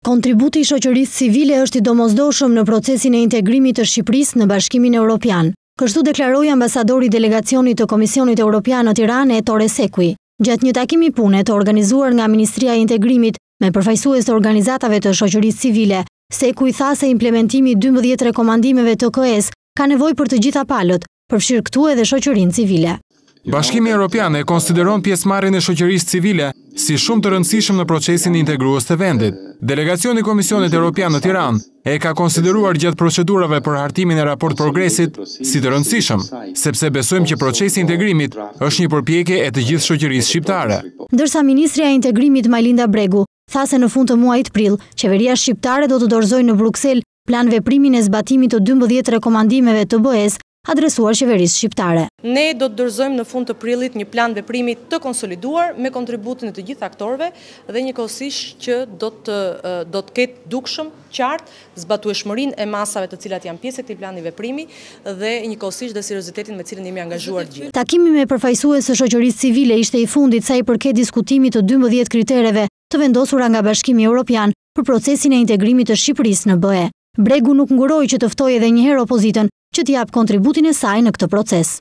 Kontributi i shoqërisë civile është i domosdoshëm në procesin e integrimit të Shqipërisë në Bashkimin Evropian. Kështu deklaroi ambasadori i delegacionit të Komisionit Evropian në Tiranë, Ettore Sekui, gjatë një takimi pune të organizuar nga Ministria e Integrimit me përfaqësues të organizatave të shoqërisë civile. Sekui tha se implementimi i 12 rekomandimeve të KE-s ka nevojë për të gjitha palët, përfshirë këtu edhe shoqërinë civile. Bashkimi Evropian e konsideron pjesëmarrjen e shoqërisë civile si shumë të rëndësishëm në procesin integrues të vendit. Delegacioni i Komisionit Evropian në Tiranë e ka konsideruar gjatë procedurave për hartimin e raport progresit si të rëndësishëm, sepse besojmë që procesi i integrimit është një përpjekje e të gjithë shoqërisë shqiptare. Ndërsa Ministrja e Integrimit Majlinda Bregu tha se në fund të muajit prill, qeveria shqiptare do të dorëzojë në Bruksel plan veprimin e zbatimit të 12 rekomandimeve të BE-s adresuar qeverisë shqiptare. Ne do të dorëzojmë në fund të prillit një plan veprimi të konsoliduar me kontributin e të gjithë aktorëve dhe njëkohësisht që do të ketë dukshëm, qartë, zbatueshmërinë e masave të cilat janë pjesë e këtij plani veprimi dhe njëkohësisht dhe seriozitetin me cilën jemi angazhuar gjithë. Takimi me përfaqësues të shoqërisë civile ishte i fundit sa i përket diskutimit të 12 kritereve të vendosura nga Bashkimi Evropian për procesin e integrimit të Shqipërisë në BE. Bregu nuk nguroi që të ftojë edhe një herë opozitën që t'jap kontributin e saj në këtë proces.